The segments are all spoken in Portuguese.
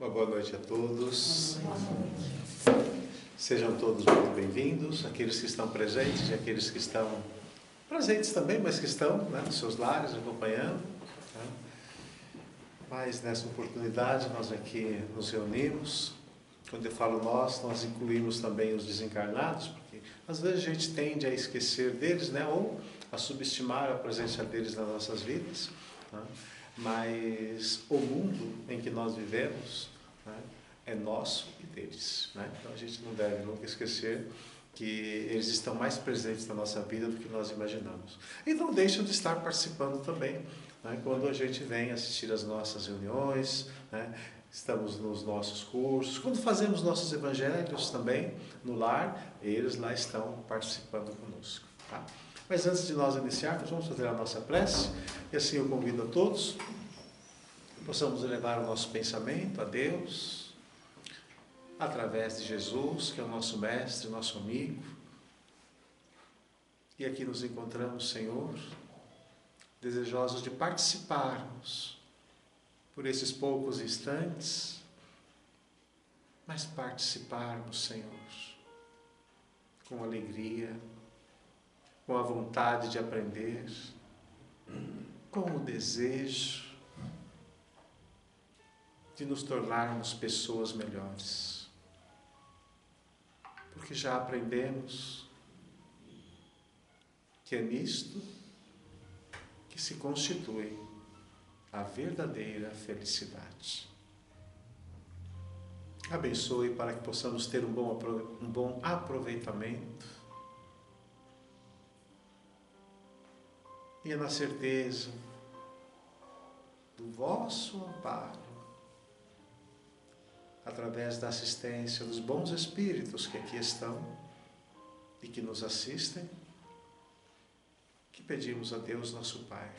Uma boa noite a todos. Sejam todos muito bem-vindos, aqueles que estão presentes e aqueles que estão presentes também, mas que estão nos seus lares acompanhando. Mas nessa oportunidade nós aqui nos reunimos. Quando eu falo nós incluímos também os desencarnados, porque às vezes a gente tende a esquecer deles, ou a subestimar a presença deles nas nossas vidas. Mas o mundo em que nós vivemos é nosso e deles. Então a gente não deve nunca esquecer que eles estão mais presentes na nossa vida do que nós imaginamos. E não deixam de estar participando também, quando a gente vem assistir às nossas reuniões, estamos nos nossos cursos, quando fazemos nossos evangelhos também no lar, eles lá estão participando conosco. Mas antes de nós iniciarmos, vamos fazer a nossa prece, e assim eu convido a todos, que possamos elevar o nosso pensamento a Deus, através de Jesus, que é o nosso mestre, nosso amigo. E aqui nos encontramos, Senhor, desejosos de participarmos por esses poucos instantes, mas participarmos, Senhor, com alegria, com a vontade de aprender, com o desejo de nos tornarmos pessoas melhores. Porque já aprendemos que é nisto que se constitui a verdadeira felicidade. Abençoe para que possamos ter um bom aproveitamento e na certeza do vosso amparo, através da assistência dos bons espíritos que aqui estão e que nos assistem, que pedimos a Deus nosso Pai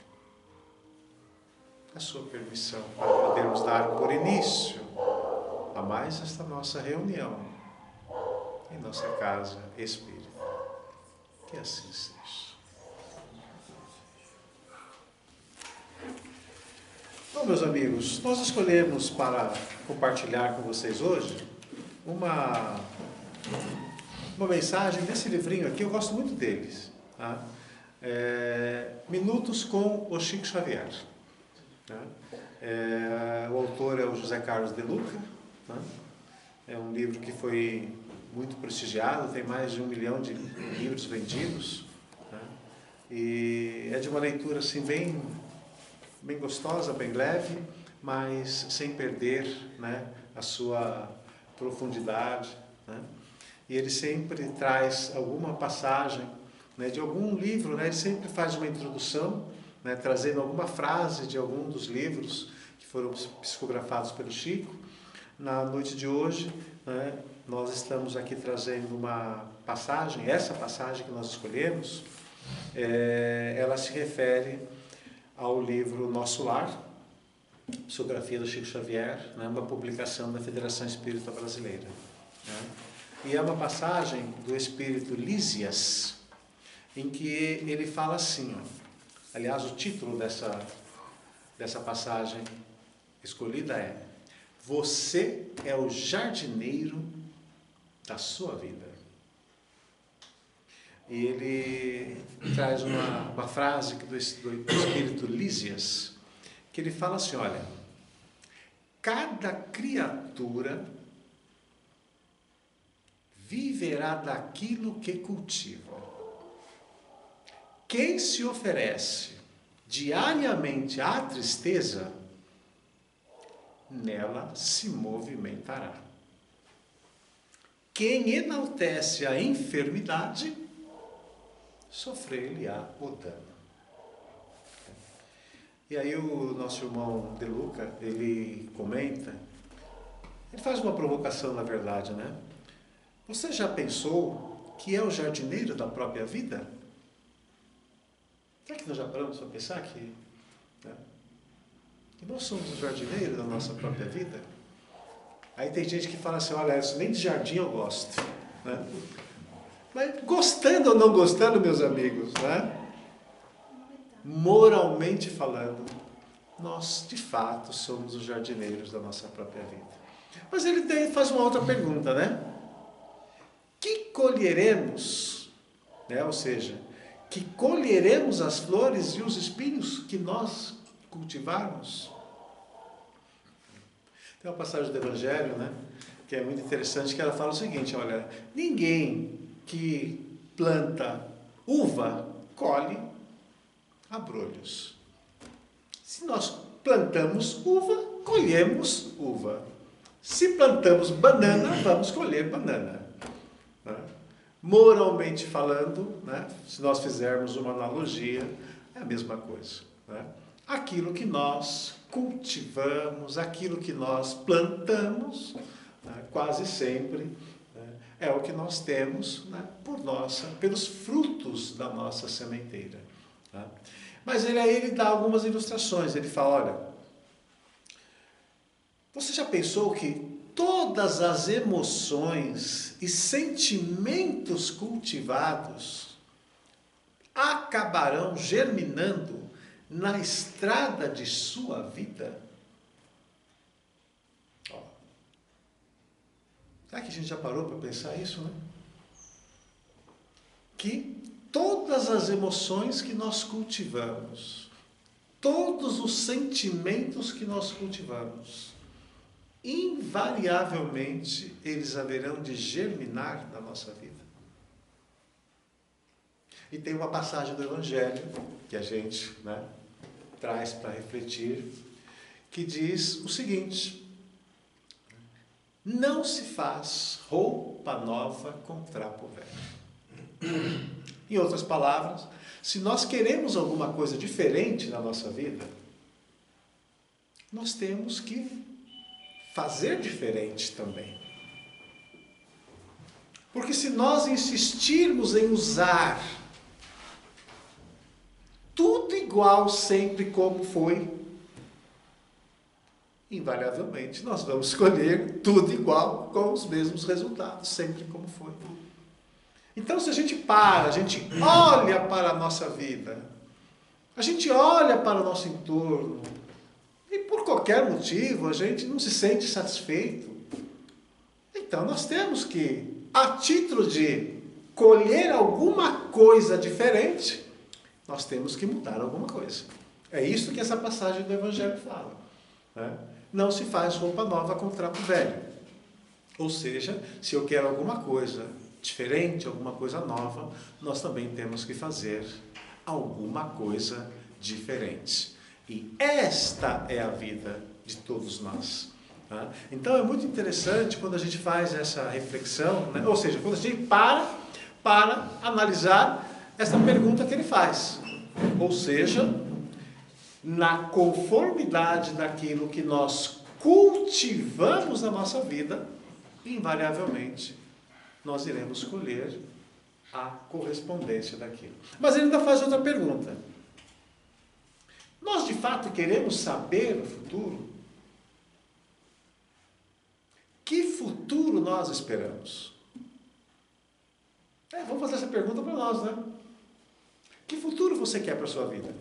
a sua permissão para podermos dar por início a mais esta nossa reunião em nossa casa espírita. Que assim seja. Bom, meus amigos, nós escolhemos para compartilhar com vocês hoje uma mensagem desse livrinho aqui. Eu gosto muito deles. Minutos com o Chico Xavier. O autor é o José Carlos de Luca. É um livro que foi muito prestigiado, tem mais de 1 milhão de livros vendidos. E é de uma leitura assim bem gostosa, bem leve, mas sem perder a sua profundidade. E ele sempre traz alguma passagem de algum livro, ele sempre faz uma introdução, trazendo alguma frase de algum dos livros que foram psicografados pelo Chico. Na noite de hoje, nós estamos aqui trazendo uma passagem, essa passagem que nós escolhemos, ela se refere ao livro Nosso Lar, psicografia do Chico Xavier, uma publicação da Federação Espírita Brasileira. E é uma passagem do Espírito Lísias, em que ele fala assim, aliás, o título dessa passagem escolhida é: Você é o jardineiro da sua vida. E ele traz uma frase do Espírito Lísias, que ele fala assim, olha, cada criatura viverá daquilo que cultiva. Quem se oferece diariamente à tristeza, nela se movimentará. Quem enaltece a enfermidade, sofrer-lhe-á o dano. E aí o nosso irmão De Luca, ele comenta, ele faz uma provocação na verdade, Você já pensou que é o jardineiro da própria vida? Será que nós já paramos para pensar que nós somos os jardineiros da nossa própria vida? Aí tem gente que fala assim, olha, nem de jardim eu gosto. Mas gostando ou não gostando, meus amigos, moralmente falando, nós de fato somos os jardineiros da nossa própria vida. Mas ele faz uma outra pergunta, né? Que colheremos, né? Ou seja, que colheremos as flores e os espinhos que nós cultivarmos? Tem uma passagem do Evangelho, né? Que é muito interessante, que ela fala o seguinte, olha, ninguém que planta uva colhe abrolhos. Se nós plantamos uva, colhemos uva. Se plantamos banana, vamos colher banana. Né? Moralmente falando, né? Se nós fizermos uma analogia, é a mesma coisa. Né? Aquilo que nós cultivamos, aquilo que nós plantamos, né? Quase sempre, né? É o que nós temos, né? Pelos frutos da nossa sementeira. Tá? Mas ele dá algumas ilustrações. Ele fala, olha, você já pensou que todas as emoções e sentimentos cultivados acabarão germinando na estrada de sua vida? Ó. Será que a gente já parou para pensar isso, né? Que todas as emoções que nós cultivamos, todos os sentimentos que nós cultivamos, invariavelmente eles haverão de germinar na nossa vida. E tem uma passagem do Evangelho que a gente, né, traz para refletir, que diz o seguinte: não se faz roupa nova com trapo velho. Em outras palavras, se nós queremos alguma coisa diferente na nossa vida, nós temos que fazer diferente também. Porque se nós insistirmos em usar tudo igual sempre como foi, invariavelmente nós vamos escolher tudo igual com os mesmos resultados, sempre como foi. Então, se a gente olha para a nossa vida, a gente olha para o nosso entorno, e por qualquer motivo a gente não se sente satisfeito, então nós temos que, a título de colher alguma coisa diferente, nós temos que mudar alguma coisa. É isso que essa passagem do Evangelho fala. Né? Não se faz roupa nova com trapo velho. Ou seja, se eu quero alguma coisa diferente, alguma coisa nova, nós também temos que fazer alguma coisa diferente. E esta é a vida de todos nós. Tá? Então é muito interessante quando a gente faz essa reflexão, né? Ou seja, quando a gente para analisar essa pergunta que ele faz. Ou seja, na conformidade daquilo que nós cultivamos na nossa vida, invariavelmente nós iremos colher a correspondência daquilo. Mas ele ainda faz outra pergunta. Nós de fato queremos saber o futuro? Que futuro nós esperamos? Vamos fazer essa pergunta para nós, né? Que futuro você quer para a sua vida?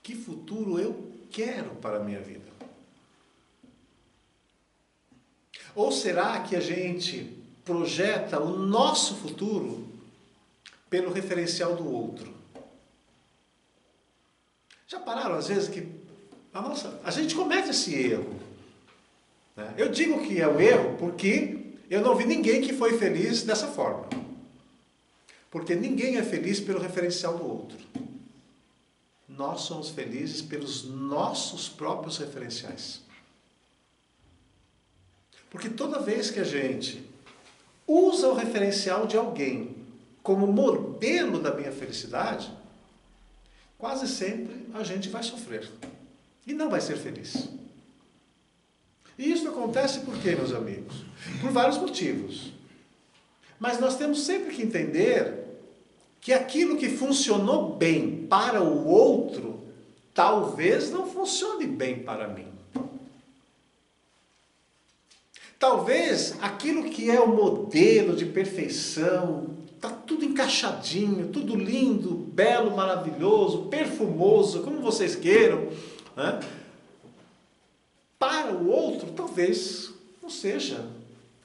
Que futuro eu quero para a minha vida? Ou será que a gente projeta o nosso futuro pelo referencial do outro? Já pararam às vezes que a gente comete esse erro? Né? Eu digo que é um erro porque eu não vi ninguém que foi feliz dessa forma. Porque ninguém é feliz pelo referencial do outro. Nós somos felizes pelos nossos próprios referenciais. Porque toda vez que a gente usa o referencial de alguém como modelo da minha felicidade, quase sempre a gente vai sofrer. E não vai ser feliz. E isso acontece por quê, meus amigos? Por vários motivos. Mas nós temos sempre que entender que aquilo que funcionou bem para o outro, talvez não funcione bem para mim. Talvez aquilo que é o modelo de perfeição está tudo encaixadinho, tudo lindo, belo, maravilhoso, perfumoso, como vocês queiram, né? Para o outro, talvez não seja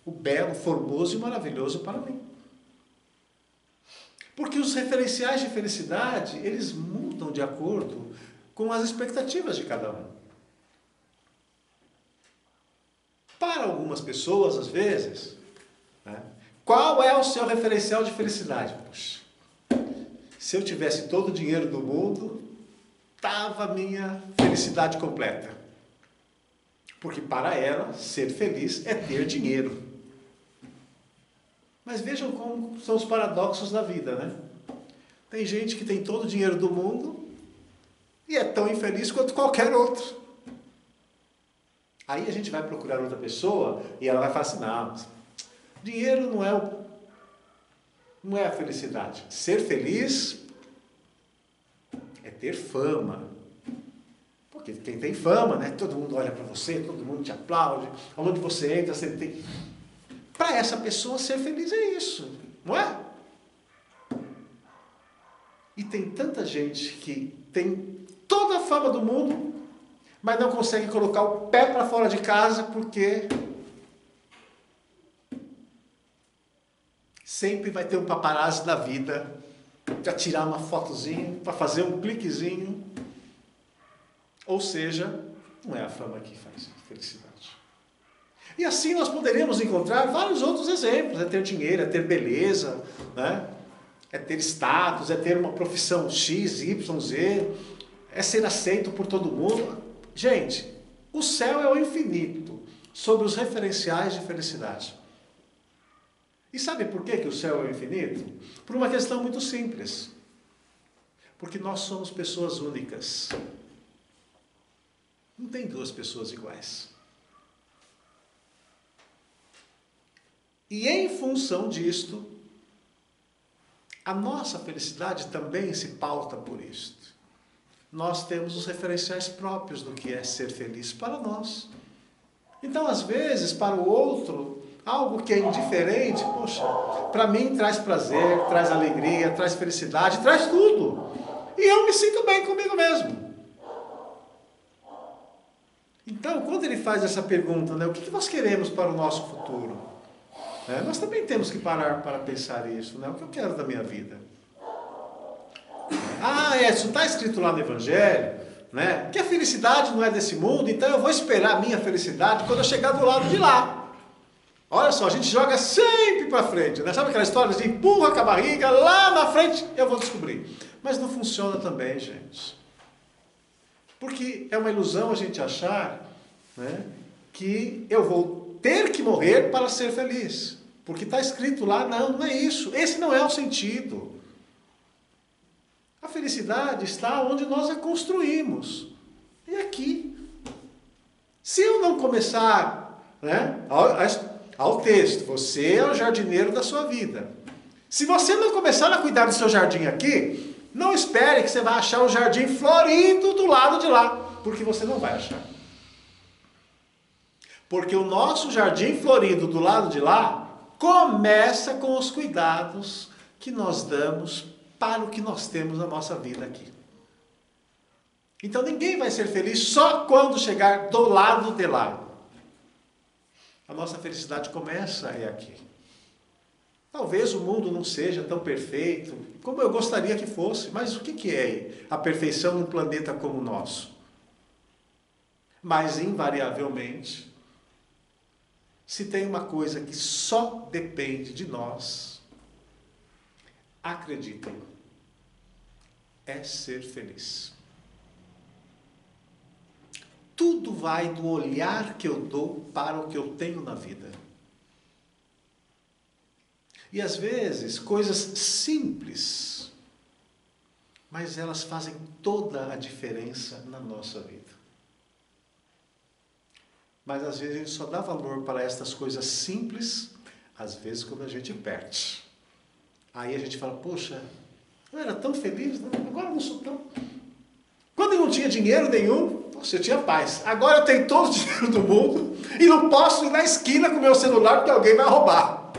o belo, formoso e maravilhoso para mim. Porque os referenciais de felicidade, eles mudam de acordo com as expectativas de cada um. Para algumas pessoas, às vezes, né, qual é o seu referencial de felicidade? Puxa, se eu tivesse todo o dinheiro do mundo, estava a minha felicidade completa. Porque para ela, ser feliz é ter dinheiro. Mas vejam como são os paradoxos da vida, né? Tem gente que tem todo o dinheiro do mundo e é tão infeliz quanto qualquer outro. Aí a gente vai procurar outra pessoa e ela vai falar assim, não, dinheiro não é a felicidade. Ser feliz é ter fama. Porque quem tem fama, né? Todo mundo olha para você, todo mundo te aplaude. Onde você entra, você tem... Para essa pessoa, ser feliz é isso, não é? E tem tanta gente que tem toda a fama do mundo, mas não consegue colocar o pé para fora de casa porque sempre vai ter um paparazzi da vida para tirar uma fotozinha, para fazer um cliquezinho. Ou seja, não é a fama que faz felicidade. E assim nós poderíamos encontrar vários outros exemplos. É ter dinheiro, é ter beleza, né? É ter status, é ter uma profissão X, Y, Z, é ser aceito por todo mundo. Gente, o céu é o infinito sobre os referenciais de felicidade. E sabe por que o céu é o infinito? Por uma questão muito simples. Porque nós somos pessoas únicas. Não tem duas pessoas iguais. E em função disto, a nossa felicidade também se pauta por isto. Nós temos os referenciais próprios do que é ser feliz para nós. Então, às vezes, para o outro, algo que é indiferente, poxa, para mim traz prazer, traz alegria, traz felicidade, traz tudo. E eu me sinto bem comigo mesmo. Então, quando ele faz essa pergunta, né, o que nós queremos para o nosso futuro? Nós também temos que parar para pensar isso, né? O que eu quero da minha vida? Isso está escrito lá no Evangelho, né? Que a felicidade não é desse mundo, então eu vou esperar a minha felicidade quando eu chegar do lado de lá. Olha só, a gente joga sempre para frente, né? Sabe aquela história de empurra com a barriga, lá na frente eu vou descobrir. Mas não funciona também, gente. Porque é uma ilusão a gente achar, né, que eu vou ter que morrer para ser feliz. Porque está escrito lá, não é isso. Esse não é o sentido. A felicidade está onde nós a construímos. E aqui. Se eu não começar, né, ao texto, você é o jardineiro da sua vida. Se você não começar a cuidar do seu jardim aqui, não espere que você vai achar um jardim florido do lado de lá. Porque você não vai achar. Porque o nosso jardim florido do lado de lá começa com os cuidados que nós damos para o que nós temos na nossa vida aqui. Então ninguém vai ser feliz só quando chegar do lado de lá. A nossa felicidade começa aqui. Talvez o mundo não seja tão perfeito como eu gostaria que fosse, mas o que é a perfeição num planeta como o nosso? Mas invariavelmente, se tem uma coisa que só depende de nós, acreditem, é ser feliz. Tudo vai do olhar que eu dou para o que eu tenho na vida. E às vezes, coisas simples, mas elas fazem toda a diferença na nossa vida. Mas às vezes a gente só dá valor para estas coisas simples, às vezes quando a gente perde. Aí a gente fala, poxa, eu era tão feliz, né? Agora eu não sou tão... Quando eu não tinha dinheiro nenhum, poxa, eu tinha paz. Agora eu tenho todo o dinheiro do mundo e não posso ir na esquina com o meu celular porque alguém vai roubar.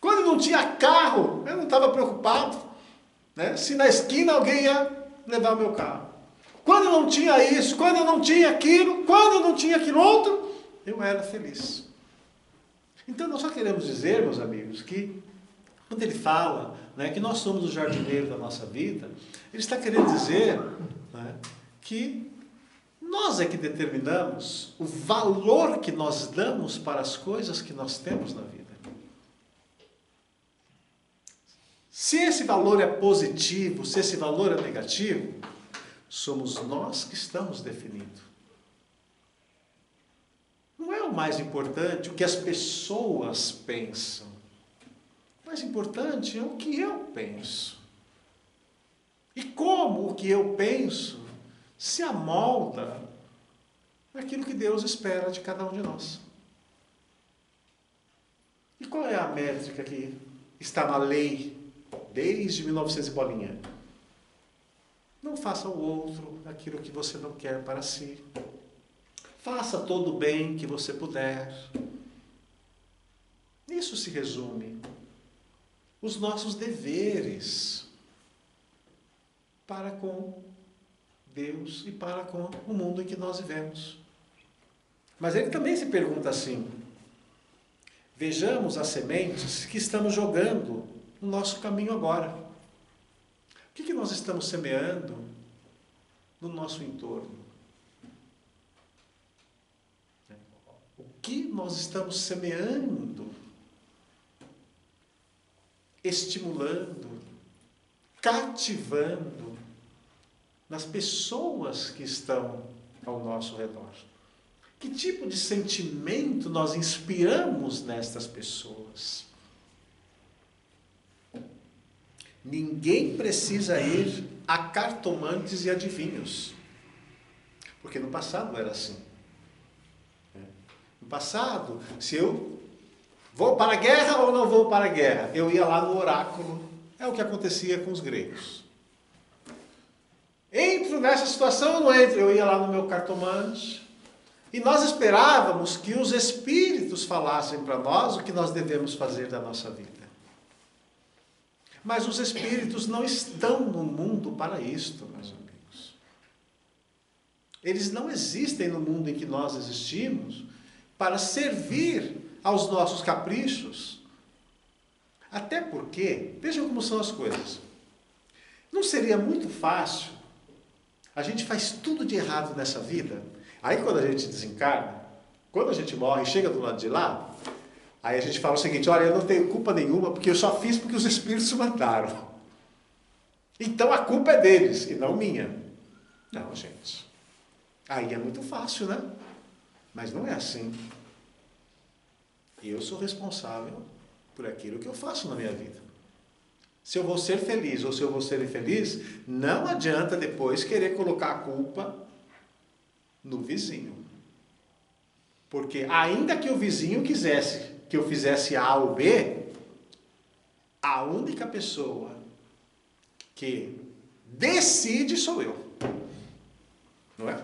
Quando eu não tinha carro, eu não estava preocupado, né? Se na esquina alguém ia levar o meu carro. Quando eu não tinha isso, quando eu não tinha aquilo, quando eu não tinha aquilo outro, eu era feliz. Então nós só queremos dizer, meus amigos, que quando ele fala, né, que nós somos o jardineiro da nossa vida, ele está querendo dizer, né, que nós é que determinamos o valor que nós damos para as coisas que nós temos na vida. Se esse valor é positivo, se esse valor é negativo, somos nós que estamos definindo. Não é o mais importante o que as pessoas pensam. O mais importante é o que eu penso. E como o que eu penso se amolda naquilo que Deus espera de cada um de nós. E qual é a métrica que está na lei desde 1900 e bolinha? Não faça ao outro aquilo que você não quer para si. Faça todo o bem que você puder. Isso se resume os nossos deveres para com Deus e para com o mundo em que nós vivemos. Mas ele também se pergunta assim: vejamos as sementes que estamos jogando no nosso caminho agora. O que nós estamos semeando no nosso entorno? O que nós estamos semeando, estimulando, cativando nas pessoas que estão ao nosso redor? Que tipo de sentimento nós inspiramos nestas pessoas? Ninguém precisa ir a cartomantes e adivinhos, porque no passado era assim. No passado, se eu vou para a guerra ou não vou para a guerra, eu ia lá no oráculo. É o que acontecia com os gregos. Entro nessa situação ou não entro? Eu ia lá no meu cartomante. E nós esperávamos que os espíritos falassem para nós o que nós devemos fazer da nossa vida. Mas os espíritos não estão no mundo para isto, meus amigos. Eles não existem no mundo em que nós existimos para servir aos nossos caprichos. Até porque, vejam como são as coisas. Não seria muito fácil, a gente faz tudo de errado nessa vida, aí quando a gente desencarna, quando a gente morre e chega do lado de lá, aí a gente fala o seguinte: olha, eu não tenho culpa nenhuma, porque eu só fiz porque os espíritos mandaram. Então a culpa é deles e não minha. Não, gente. Aí é muito fácil, né? Mas não é assim. Eu sou responsável por aquilo que eu faço na minha vida. Se eu vou ser feliz ou se eu vou ser infeliz, não adianta depois querer colocar a culpa no vizinho. Porque ainda que o vizinho quisesse que eu fizesse A ou B, a única pessoa que decide sou eu. Não é?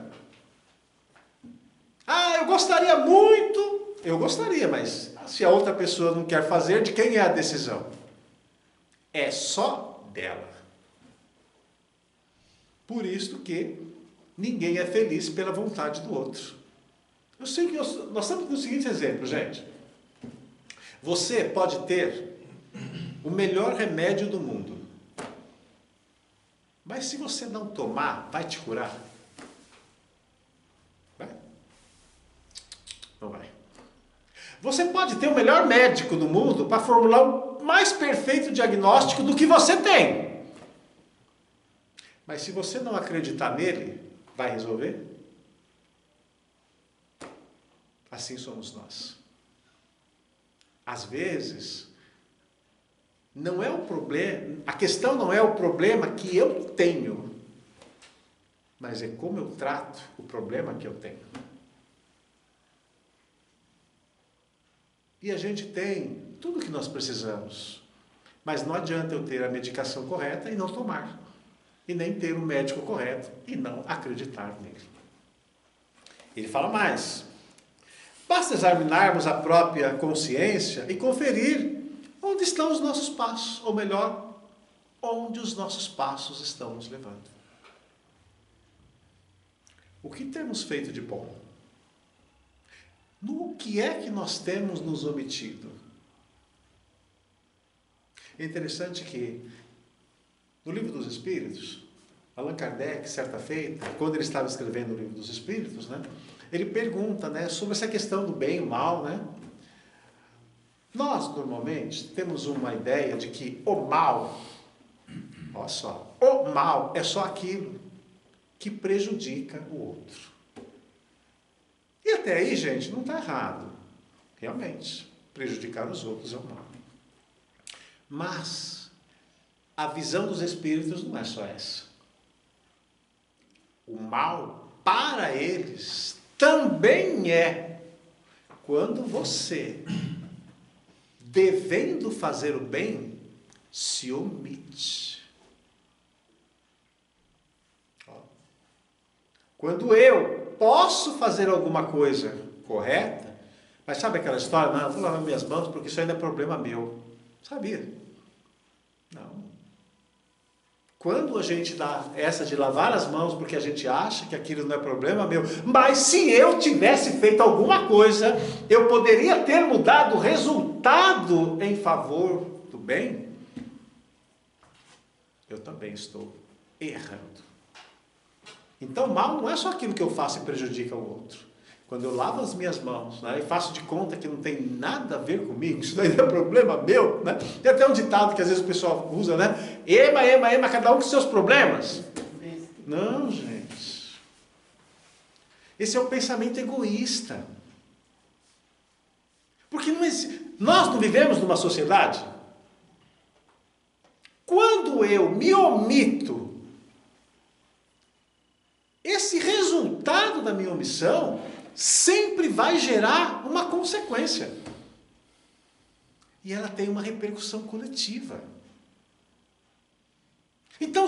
Ah, eu gostaria muito. Eu gostaria, mas se a outra pessoa não quer fazer, de quem é a decisão? É só dela. Por isso que ninguém é feliz pela vontade do outro. Eu sei que nós estamos no seguinte exemplo, gente. Você pode ter o melhor remédio do mundo, mas se você não tomar, vai te curar? Vai? Não vai. Você pode ter o melhor médico do mundo para formular o mais perfeito diagnóstico do que você tem. Mas se você não acreditar nele, vai resolver? Assim somos nós. Às vezes, não é o problema, a questão não é o problema que eu tenho, mas é como eu trato o problema que eu tenho. E a gente tem tudo o que nós precisamos, mas não adianta eu ter a medicação correta e não tomar, e nem ter o médico correto e não acreditar nele. Ele fala mais: basta examinarmos a própria consciência e conferir onde estão os nossos passos? Ou melhor, onde os nossos passos estão nos levando? O que temos feito de bom? No que é que nós temos nos omitido? É interessante que, no Livro dos Espíritos, Allan Kardec, certa feita, quando ele estava escrevendo o Livro dos Espíritos, né, ele pergunta, né, sobre essa questão do bem e o mal, né? Nós, normalmente, temos uma ideia de que o mal, olha só, o mal é só aquilo que prejudica o outro. E até aí, gente, não está errado. Realmente, prejudicar os outros é o mal. Mas a visão dos Espíritos não é só essa. O mal, para eles, também é quando você, devendo fazer o bem, se omite. Quando eu posso fazer alguma coisa correta, mas sabe aquela história? Não, eu vou lavar minhas mãos porque isso ainda é problema meu. Sabia? Não. Quando a gente dá essa de lavar as mãos porque a gente acha que aquilo não é problema meu, mas se eu tivesse feito alguma coisa, eu poderia ter mudado o resultado em favor do bem, eu também estou errando. Então, mal não é só aquilo que eu faço e prejudica o outro. Quando eu lavo as minhas mãos, né, e faço de conta que não tem nada a ver comigo, isso daí não é problema meu, né? Tem até um ditado que às vezes o pessoal usa, né? Ema, cada um com seus problemas. Não, gente. Esse é o pensamento egoísta. Porque nós não vivemos numa sociedade. Quando eu me omito, esse resultado da minha omissão sempre vai gerar uma consequência. E ela tem uma repercussão coletiva. Então,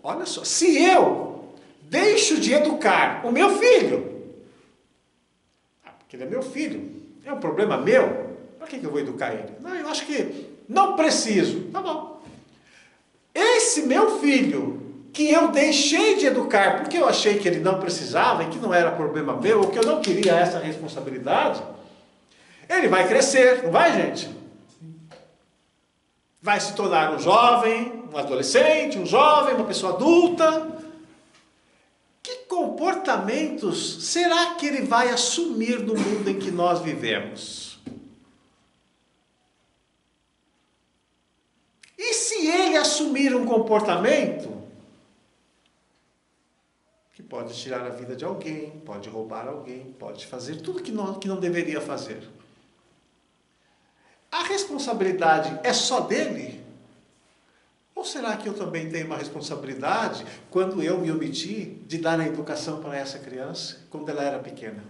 olha só, se eu deixo de educar o meu filho, porque ele é meu filho, é um problema meu, para que eu vou educar ele? Não, eu acho que não preciso. Tá bom. Esse meu filho, que eu deixei de educar porque eu achei que ele não precisava e que não era problema meu, ou que eu não queria essa responsabilidade, ele vai crescer, não vai, gente? Vai se tornar um jovem, um adolescente, um jovem, uma pessoa adulta. Que comportamentos será que ele vai assumir no mundo em que nós vivemos? E se ele assumir um comportamento que pode tirar a vida de alguém, pode roubar alguém, pode fazer tudo que não deveria fazer, a responsabilidade é só dele? Ou será que eu também tenho uma responsabilidade quando eu me omiti de dar a educação para essa criança quando ela era pequena?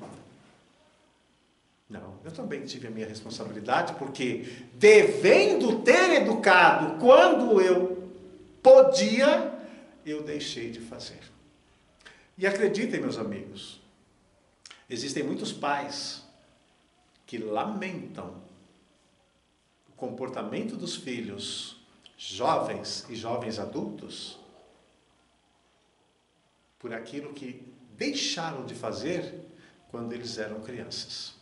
Não, eu também tive a minha responsabilidade, porque devendo ter educado quando eu podia, eu deixei de fazer. E acreditem, meus amigos, existem muitos pais que lamentam o comportamento dos filhos, jovens e jovens adultos, por aquilo que deixaram de fazer quando eles eram crianças.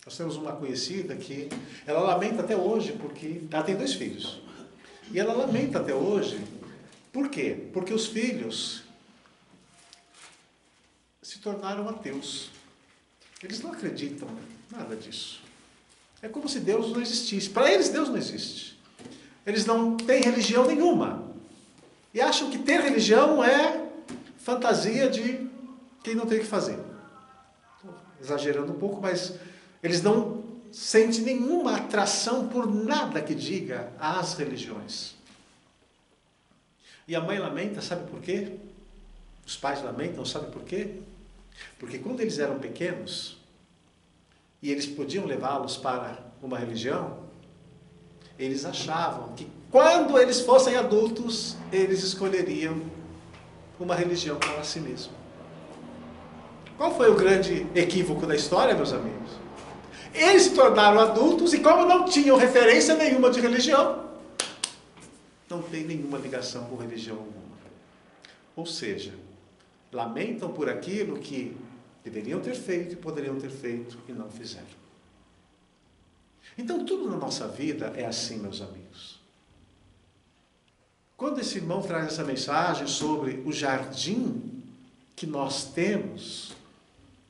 Nós temos uma conhecida que ela lamenta até hoje, porque ela tem 2 filhos. E ela lamenta até hoje, por quê? Porque os filhos se tornaram ateus. Eles não acreditam em nada disso. É como se Deus não existisse. Para eles, Deus não existe. Eles não têm religião nenhuma. E acham que ter religião é fantasia de quem não tem o que fazer. Estou exagerando um pouco, mas eles não sentem nenhuma atração por nada que diga às religiões. E a mãe lamenta, sabe por quê? Os pais lamentam, sabe por quê? Porque quando eles eram pequenos, e eles podiam levá-los para uma religião, eles achavam que quando eles fossem adultos, eles escolheriam uma religião para si mesmo. Qual foi o grande equívoco da história, meus amigos? Eles se tornaram adultos e, como não tinham referência nenhuma de religião, não tem nenhuma ligação com religião alguma. Ou seja, lamentam por aquilo que deveriam ter feito e poderiam ter feito e não fizeram. Então, tudo na nossa vida é assim, meus amigos. Quando esse irmão traz essa mensagem sobre o jardim que nós temos,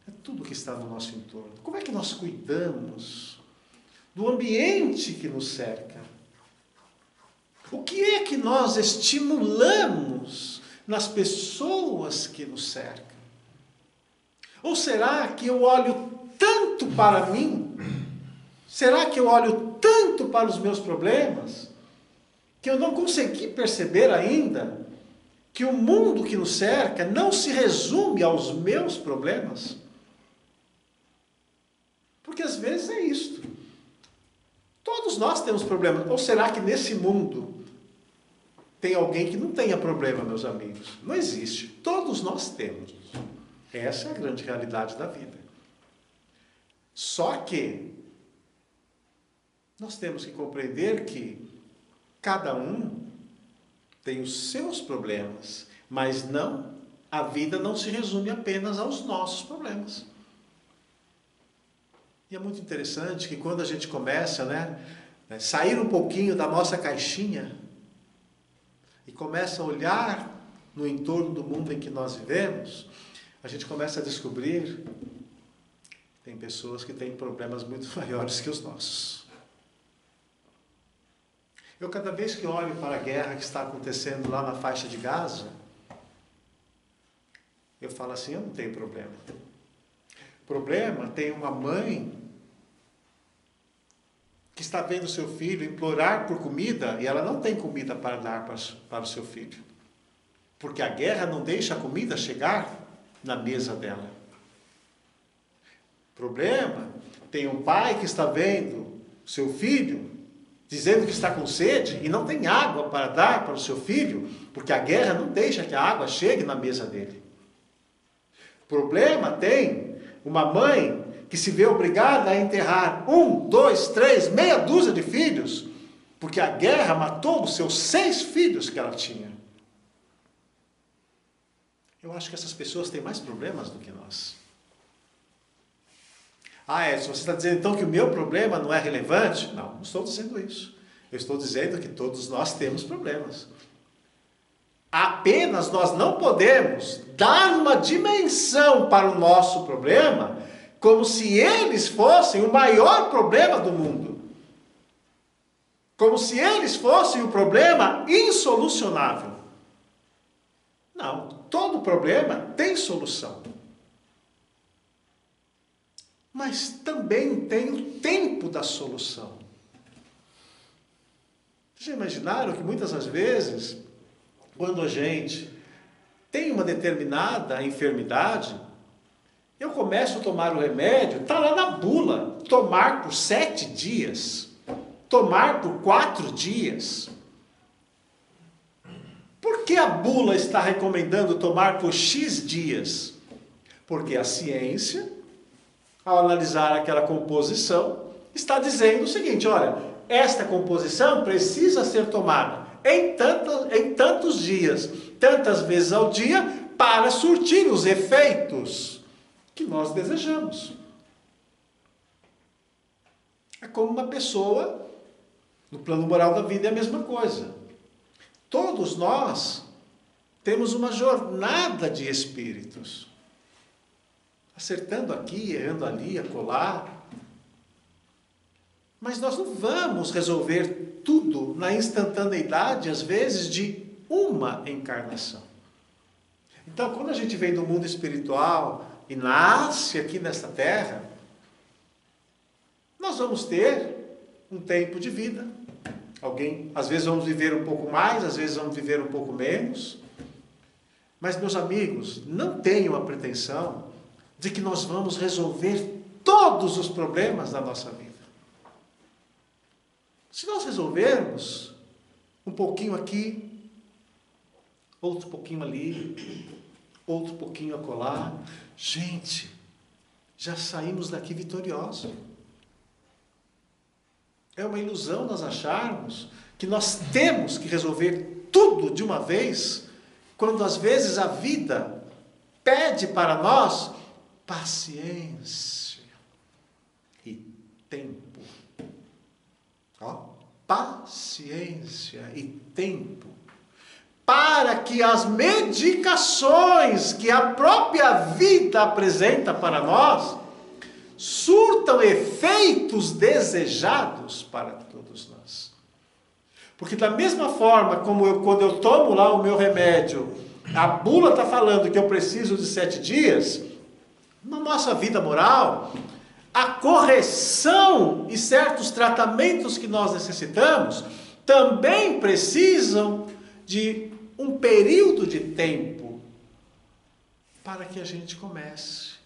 é tudo que está no nosso entorno. Como é que nós cuidamos do ambiente que nos cerca? O que é que nós estimulamos nas pessoas que nos cercam? Ou será que eu olho tanto para mim? Será que eu olho tanto para os meus problemas que eu não consegui perceber ainda que o mundo que nos cerca não se resume aos meus problemas? Porque às vezes é isto. Todos nós temos problemas. Ou será que nesse mundo tem alguém que não tenha problema, meus amigos? Não existe. Todos nós temos. Essa é a grande realidade da vida. Só que nós temos que compreender que cada um tem os seus problemas, mas a vida não se resume apenas aos nossos problemas. E é muito interessante que quando a gente começa, sair um pouquinho da nossa caixinha e começa a olhar no entorno do mundo em que nós vivemos, a gente começa a descobrir que tem pessoas que têm problemas muito maiores que os nossos. Eu, cada vez que olho para a guerra que está acontecendo lá na faixa de Gaza, eu falo assim, eu não tenho problema. Problema tem uma mãe que está vendo seu filho implorar por comida e ela não tem comida para dar para o seu filho. Porque a guerra não deixa a comida chegar na mesa dela. Problema tem um pai que está vendo seu filho dizendo que está com sede e não tem água para dar para o seu filho, porque a guerra não deixa que a água chegue na mesa dele. Problema tem uma mãe que se vê obrigada a enterrar 1, 2, 3, meia dúzia de filhos, porque a guerra matou os seus 6 filhos que ela tinha. Eu acho que essas pessoas têm mais problemas do que nós. Edson, você está dizendo então que o meu problema não é relevante? Não estou dizendo isso. Eu estou dizendo que todos nós temos problemas. Apenas nós não podemos dar uma dimensão para o nosso problema como se eles fossem o maior problema do mundo. Como se eles fossem o problema insolucionável. Não, todo problema tem solução. Mas também tem o tempo da solução. Vocês já imaginaram que muitas das vezes, quando a gente tem uma determinada enfermidade, eu começo a tomar o remédio, está lá na bula, tomar por 7 dias, tomar por 4 dias. Por que a bula está recomendando tomar por X dias? Porque a ciência, ao analisar aquela composição, está dizendo o seguinte, olha, esta composição precisa ser tomada em tantos dias, tantas vezes ao dia, para surtir os efeitos que nós desejamos. É como uma pessoa, no plano moral da vida é a mesma coisa. Todos nós temos uma jornada de espíritos. Acertando aqui, errando ali, acolá. Mas nós não vamos resolver tudo na instantaneidade, às vezes, de uma encarnação. Então, quando a gente vem do mundo espiritual e nasce aqui nesta terra, nós vamos ter um tempo de vida. Às vezes vamos viver um pouco mais, às vezes vamos viver um pouco menos. Mas, meus amigos, não tenham a pretensão de que nós vamos resolver todos os problemas da nossa vida. Se nós resolvermos um pouquinho aqui, outro pouquinho ali, outro pouquinho acolá, gente, já saímos daqui vitoriosos. É uma ilusão nós acharmos que nós temos que resolver tudo de uma vez, quando às vezes a vida pede para nós paciência e tempo. Ó, paciência e tempo. Para que as medicações que a própria vida apresenta para nós surtam efeitos desejados para todos nós. Porque da mesma forma como quando eu tomo lá o meu remédio, a bula está falando que eu preciso de 7 dias, na nossa vida moral, a correção e certos tratamentos que nós necessitamos também precisam de um período de tempo para que a gente comece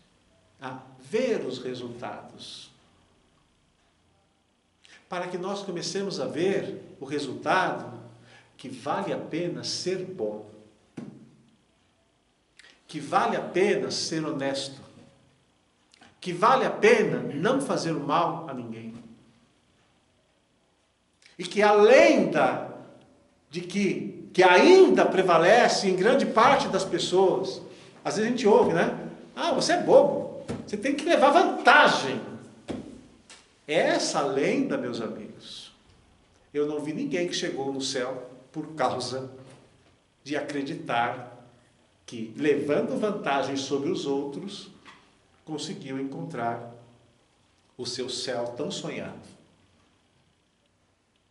a ver os resultados. Para que nós comecemos a ver o resultado que vale a pena ser bom. Que vale a pena ser honesto. Que vale a pena não fazer o mal a ninguém. E que a lenda de que ainda prevalece em grande parte das pessoas, às vezes a gente ouve, né? Ah, você é bobo, você tem que levar vantagem. Essa lenda, meus amigos, eu não vi ninguém que chegou no céu por causa de acreditar que, levando vantagem sobre os outros, conseguiu encontrar o seu céu tão sonhado.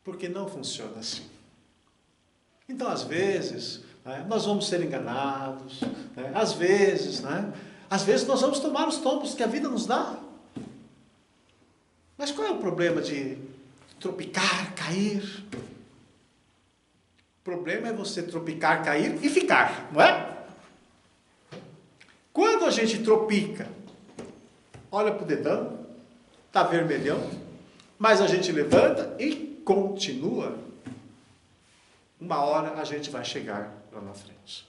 Porque não funciona assim. Então, às vezes, nós vamos ser enganados, às vezes nós vamos tomar os tombos que a vida nos dá. Mas qual é o problema de tropicar, cair? O problema é você tropicar, cair e ficar, não é? Quando a gente tropica, olha para o dedão, está vermelhão, mas a gente levanta e continua. Uma hora a gente vai chegar lá na frente.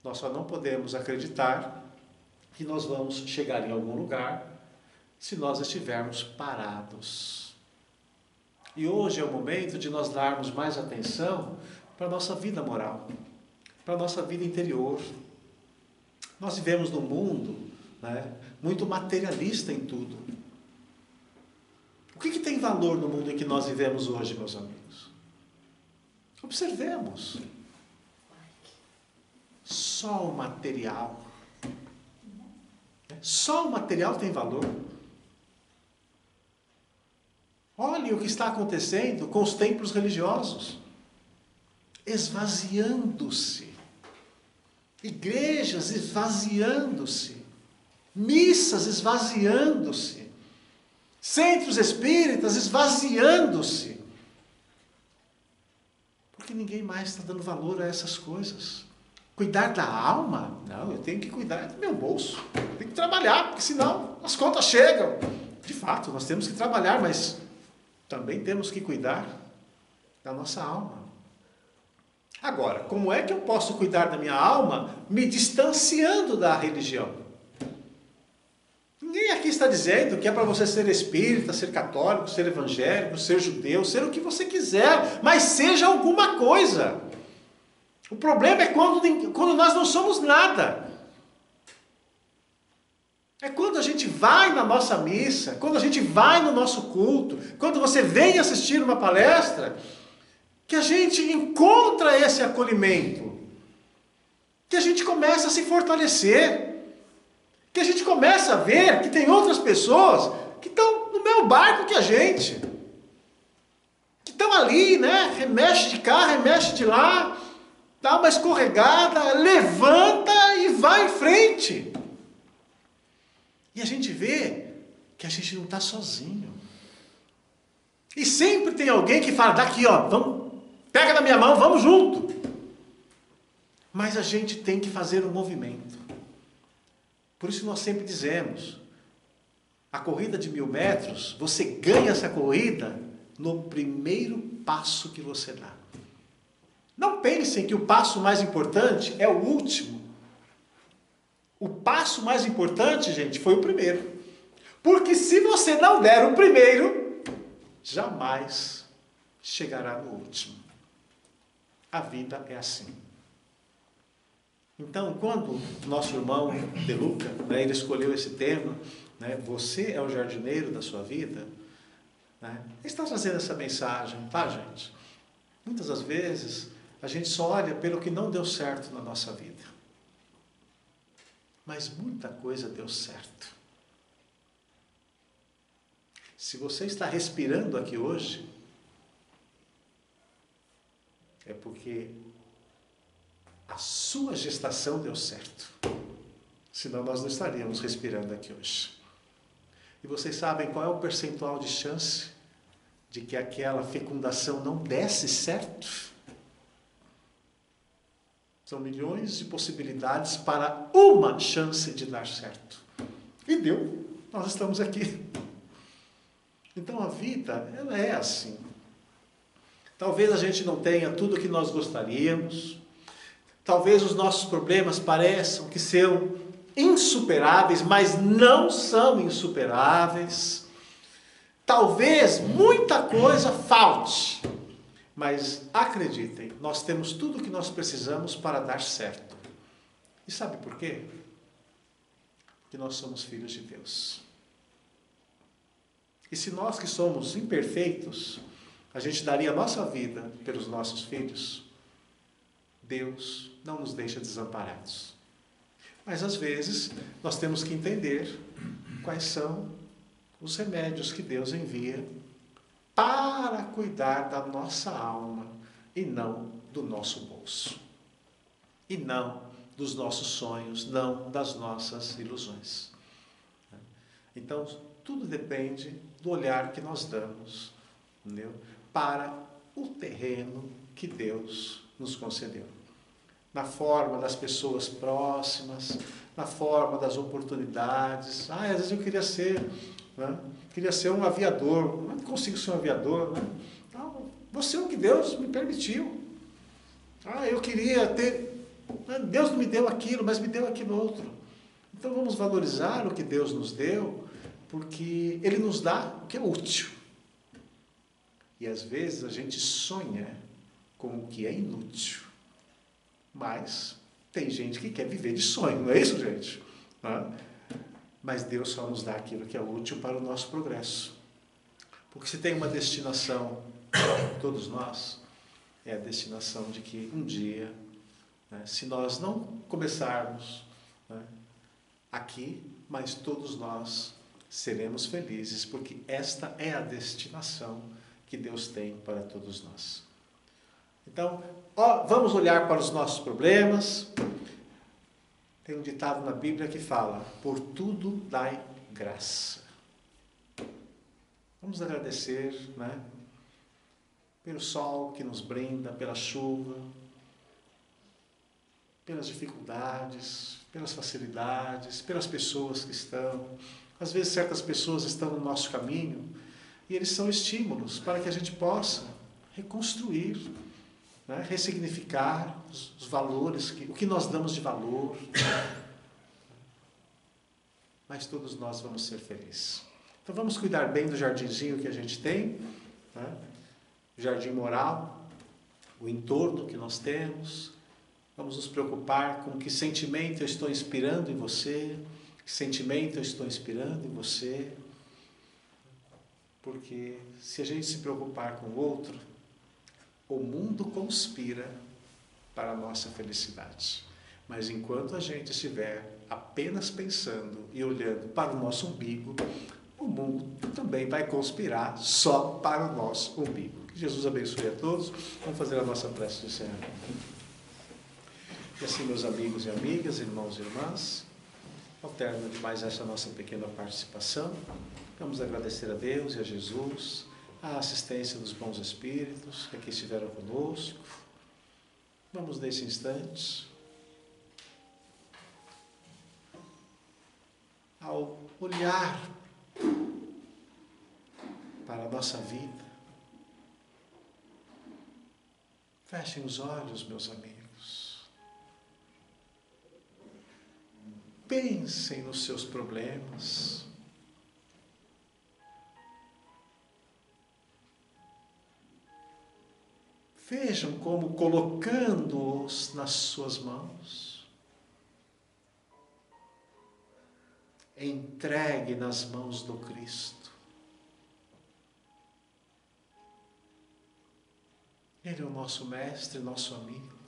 Nós só não podemos acreditar que nós vamos chegar em algum lugar se nós estivermos parados. E hoje é o momento de nós darmos mais atenção para a nossa vida moral, para a nossa vida interior. Nós vivemos num mundo, muito materialista em tudo. O que tem valor no mundo em que nós vivemos hoje, meus amigos? Observemos. Só o material. Só o material tem valor. Olhe o que está acontecendo com os templos religiosos. Esvaziando-se. Igrejas esvaziando-se. Missas esvaziando-se. Centros espíritas esvaziando-se. Porque ninguém mais está dando valor a essas coisas. Cuidar da alma? Não, eu tenho que cuidar do meu bolso. Eu tenho que trabalhar, porque senão as contas chegam. De fato, nós temos que trabalhar, mas também temos que cuidar da nossa alma. Agora, como é que eu posso cuidar da minha alma me distanciando da religião? Ninguém aqui está dizendo que é para você ser espírita, ser católico, ser evangélico, ser judeu, ser o que você quiser, mas seja alguma coisa. O problema é quando nós não somos nada. É quando a gente vai na nossa missa, quando a gente vai no nosso culto, quando você vem assistir uma palestra, que a gente encontra esse acolhimento, que a gente começa a se fortalecer, que a gente começa a ver que tem outras pessoas que estão no mesmo barco que a gente, que estão ali, remexe de cá, remexe de lá, dá uma escorregada, levanta e vai em frente. E a gente vê que a gente não está sozinho. E sempre tem alguém que fala, daqui vamos, pega na minha mão, vamos junto. Mas a gente tem que fazer um movimento. Por isso nós sempre dizemos, a corrida de 1000 metros, você ganha essa corrida no primeiro passo que você dá. Não pensem que o passo mais importante é o último. O passo mais importante, gente, foi o primeiro. Porque se você não der o primeiro, jamais chegará no último. A vida é assim. Então, quando nosso irmão De Luca, né, ele escolheu esse tema, né, você é o jardineiro da sua vida, né, ele está trazendo essa mensagem, tá, gente? Muitas das vezes, a gente só olha pelo que não deu certo na nossa vida. Mas muita coisa deu certo. Se você está respirando aqui hoje, é porque a sua gestação deu certo. Senão nós não estaríamos respirando aqui hoje. E vocês sabem qual é o percentual de chance de que aquela fecundação não desse certo? São milhões de possibilidades para uma chance de dar certo. E deu. Nós estamos aqui. Então a vida, ela é assim. Talvez a gente não tenha tudo o que nós gostaríamos. Talvez os nossos problemas pareçam que são insuperáveis, mas não são insuperáveis. Talvez muita coisa falte. Mas acreditem, nós temos tudo o que nós precisamos para dar certo. E sabe por quê? Porque nós somos filhos de Deus. E se nós que somos imperfeitos, a gente daria a nossa vida pelos nossos filhos, Deus não nos deixa desamparados. Mas às vezes nós temos que entender quais são os remédios que Deus envia para cuidar da nossa alma e não do nosso bolso. E não dos nossos sonhos, não das nossas ilusões. Então, tudo depende do olhar que nós damos, entendeu? Para o terreno que Deus nos concedeu. Na forma das pessoas próximas, na forma das oportunidades. Às vezes eu queria ser, né? Queria ser um aviador, não consigo ser um aviador, né? Não, vou ser o que Deus me permitiu. Eu queria ter, Deus não me deu aquilo, mas me deu aquilo outro. Então vamos valorizar o que Deus nos deu, porque Ele nos dá o que é útil. E às vezes a gente sonha com o que é inútil. Mas tem gente que quer viver de sonho, não é isso, gente? Mas Deus só nos dá aquilo que é útil para o nosso progresso. Porque se tem uma destinação, todos nós, é a destinação de que um dia, né, se nós não começarmos, né, aqui, mas todos nós seremos felizes, porque esta é a destinação que Deus tem para todos nós. Então, vamos olhar para os nossos problemas. Tem um ditado na Bíblia que fala: por tudo dai graça. Vamos agradecer, né, pelo sol que nos brinda, pela chuva, pelas dificuldades, pelas facilidades, pelas pessoas que estão. Às vezes certas pessoas estão no nosso caminho e eles são estímulos para que a gente possa reconstruir, né, ressignificar os valores, o que nós damos de valor. Mas todos nós vamos ser felizes. Então vamos cuidar bem do jardinzinho que a gente tem, né? O jardim moral, o entorno que nós temos. Vamos nos preocupar com que sentimento eu estou inspirando em você, que sentimento eu estou inspirando em você. Porque se a gente se preocupar com o outro, o mundo conspira para a nossa felicidade. Mas enquanto a gente estiver apenas pensando e olhando para o nosso umbigo, o mundo também vai conspirar só para o nosso umbigo. Que Jesus abençoe a todos. Vamos fazer a nossa prece de encerramento. E assim, meus amigos e amigas, irmãos e irmãs, ao término de mais essa nossa pequena participação, vamos agradecer a Deus e a Jesus, a assistência dos bons espíritos que aqui estiveram conosco. Vamos, nesse instante, ao olhar para a nossa vida, fechem os olhos, meus amigos. Pensem nos seus problemas. Vejam como, colocando-os nas suas mãos, entregue nas mãos do Cristo. Ele é o nosso mestre, nosso amigo.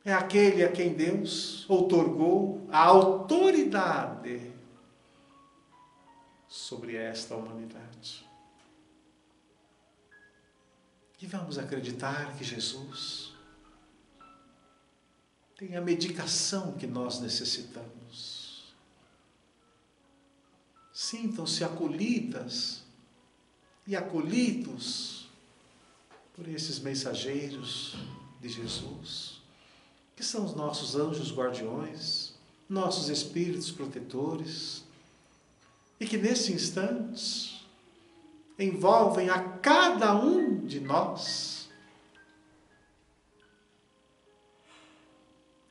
É aquele a quem Deus outorgou a autoridade sobre esta humanidade. E vamos acreditar que Jesus tem a medicação que nós necessitamos. Sintam-se acolhidas e acolhidos por esses mensageiros de Jesus, que são os nossos anjos guardiões, nossos espíritos protetores, e que nesse instante envolvem a cada um de nós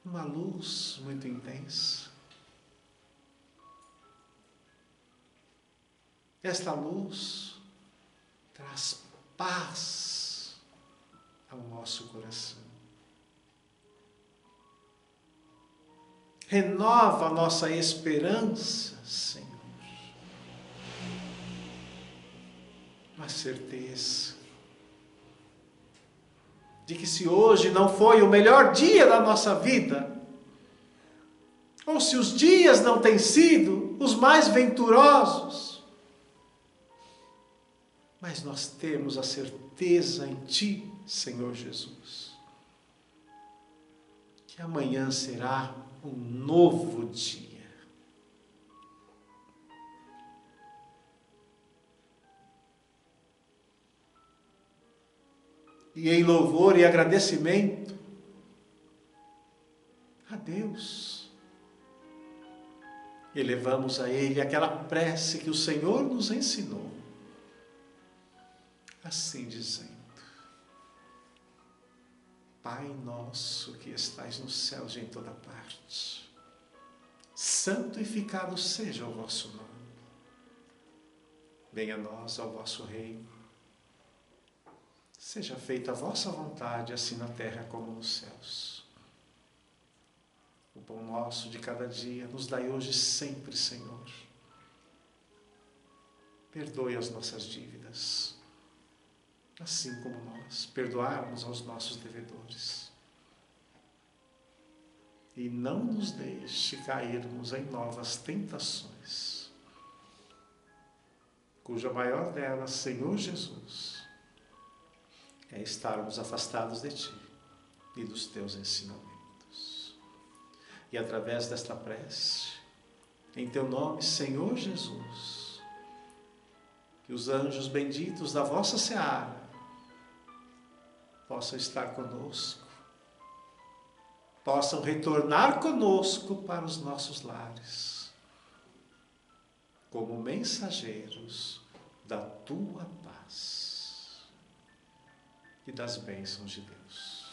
uma luz muito intensa. Esta luz traz paz ao nosso coração. Renova a nossa esperança, Senhor. A certeza de que se hoje não foi o melhor dia da nossa vida, ou se os dias não têm sido os mais venturosos, mas nós temos a certeza em Ti, Senhor Jesus, que amanhã será um novo dia. E em louvor e agradecimento a Deus, elevamos a Ele aquela prece que o Senhor nos ensinou, assim dizendo: Pai nosso que estais nos céus e em toda parte, santificado seja o vosso nome. Venha a nós o vosso reino. Seja feita a vossa vontade, assim na terra como nos céus. O pão nosso de cada dia nos dai hoje sempre, Senhor. Perdoe as nossas dívidas, assim como nós perdoarmos aos nossos devedores. E não nos deixe cairmos em novas tentações, cuja maior delas, Senhor Jesus, é estarmos afastados de Ti e dos Teus ensinamentos. E através desta prece, em Teu nome, Senhor Jesus, que os anjos benditos da vossa seara possam estar conosco, possam retornar conosco para os nossos lares, como mensageiros da Tua paz e das bênçãos de Deus.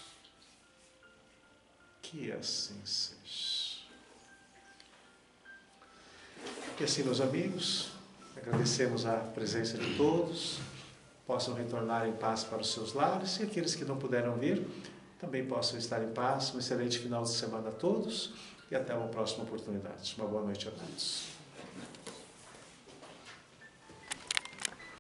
Que assim seja. E assim, meus amigos, agradecemos a presença de todos, possam retornar em paz para os seus lares, e aqueles que não puderam vir, também possam estar em paz. Um excelente final de semana a todos, e até uma próxima oportunidade. Uma boa noite a todos.